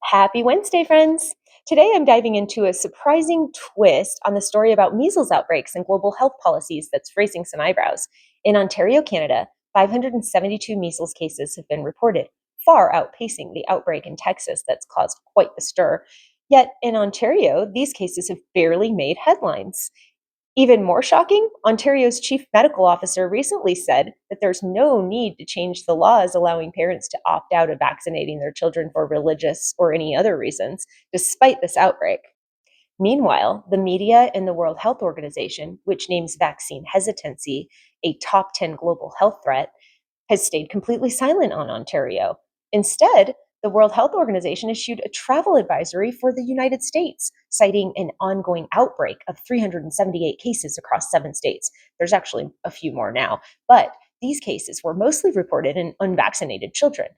Happy Wednesday, friends! Today I'm diving into a surprising twist on the story about measles outbreaks and global health policies that's raising some eyebrows. In Ontario, Canada, 572 measles cases have been reported, far outpacing the outbreak in Texas that's caused quite the stir. Yet in Ontario, these cases have barely made headlines. Even more shocking, Ontario's chief medical officer recently said that there's no need to change the laws allowing parents to opt out of vaccinating their children for religious or any other reasons, despite this outbreak. Meanwhile, the media and the World Health Organization, which names vaccine hesitancy a top 10 global health threat, has stayed completely silent on Ontario. Instead, the World Health Organization issued a travel advisory for the United States, citing an ongoing outbreak of 378 cases across 7 states. There's actually a few more now, but these cases were mostly reported in unvaccinated children.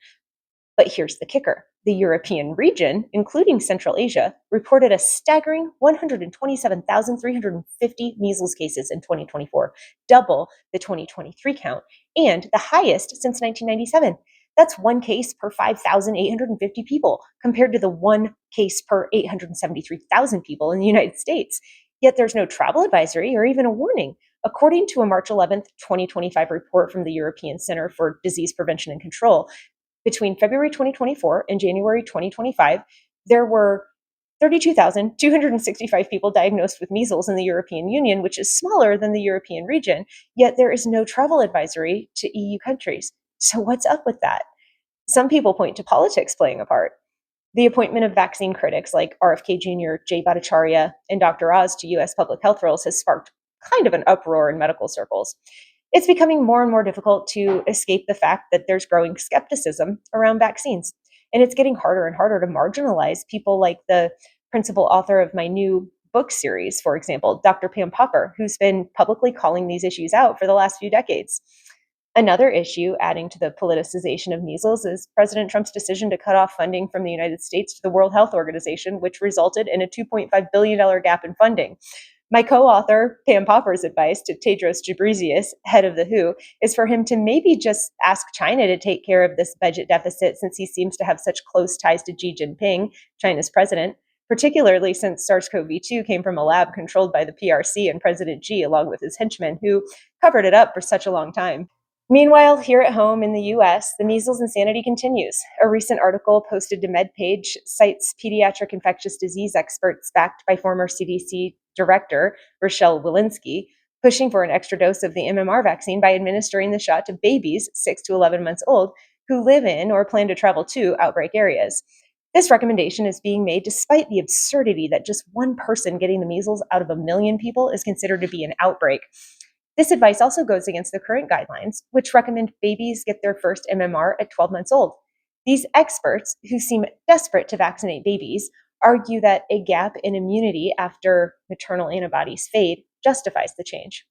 But here's the kicker. The European region, including Central Asia, reported a staggering 127,350 measles cases in 2024, double the 2023 count, and the highest since 1997. That's one case per 5,850 people, compared to the one case per 873,000 people in the United States. Yet there's no travel advisory or even a warning. According to a March 11th, 2025 report from the European Center for Disease Prevention and Control, between February 2024 and January 2025, there were 32,265 people diagnosed with measles in the European Union, which is smaller than the European region, yet there is no travel advisory to EU countries. So what's up with that? Some people point to politics playing a part. The appointment of vaccine critics like RFK Jr., Jay Bhattacharya, and Dr. Oz to US public health roles has sparked kind of an uproar in medical circles. It's becoming more and more difficult to escape the fact that there's growing skepticism around vaccines. And it's getting harder and harder to marginalize people like the principal author of my new book series, for example, Dr. Pam Popper, who's been publicly calling these issues out for the last few decades. Another issue adding to the politicization of measles is President Trump's decision to cut off funding from the United States to the World Health Organization, which resulted in a $2.5 billion gap in funding. My co-author, Pam Popper's advice to Tedros Ghebreyesus, head of the WHO, is for him to maybe just ask China to take care of this budget deficit since he seems to have such close ties to Xi Jinping, China's president, particularly since SARS-CoV-2 came from a lab controlled by the PRC and President Xi along with his henchmen who covered it up for such a long time. Meanwhile, here at home in the US, the measles insanity continues. A recent article posted to MedPage cites pediatric infectious disease experts backed by former CDC Director Rochelle Walensky, pushing for an extra dose of the MMR vaccine by administering the shot to babies 6 to 11 months old who live in or plan to travel to outbreak areas. This recommendation is being made despite the absurdity that just one person getting the measles out of a million people is considered to be an outbreak. This advice also goes against the current guidelines, which recommend babies get their first MMR at 12 months old. These experts, who seem desperate to vaccinate babies, argue that a gap in immunity after maternal antibodies fade justifies the change.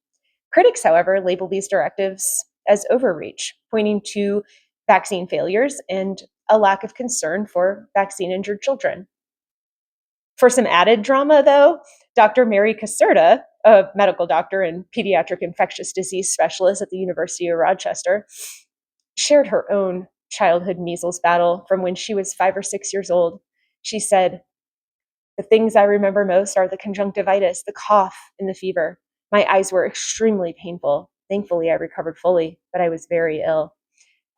Critics, however, label these directives as overreach, pointing to vaccine failures and a lack of concern for vaccine-injured children. For some added drama, though, Dr. Mary Caserta, a medical doctor and pediatric infectious disease specialist at the University of Rochester, shared her own childhood measles battle from when she was 5 or 6 years old. She said, "The things I remember most are the conjunctivitis, the cough, and the fever. My eyes were extremely painful. Thankfully, I recovered fully, but I was very ill."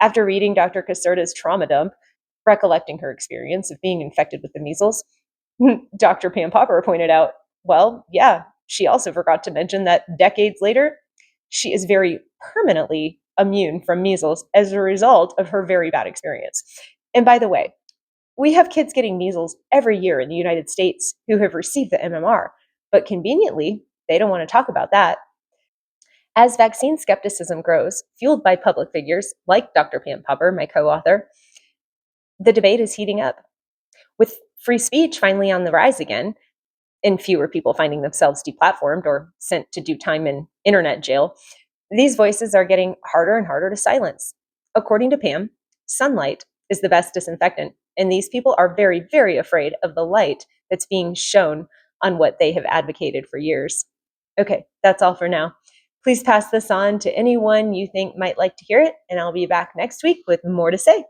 After reading Dr. Caserta's trauma dump, recollecting her experience of being infected with the measles, Dr. Pam Popper pointed out, well, yeah, she also forgot to mention that decades later, she is very permanently immune from measles as a result of her very bad experience. And by the way, we have kids getting measles every year in the United States who have received the MMR, but conveniently, they don't want to talk about that. As vaccine skepticism grows, fueled by public figures like Dr. Pam Popper, my co-author, the debate is heating up. With free speech finally on the rise again, and fewer people finding themselves deplatformed or sent to do time in internet jail, these voices are getting harder and harder to silence. According to Pam, sunlight is the best disinfectant, and these people are very, very afraid of the light that's being shown on what they have advocated for years. Okay, that's all for now. Please pass this on to anyone you think might like to hear it, and I'll be back next week with more to say.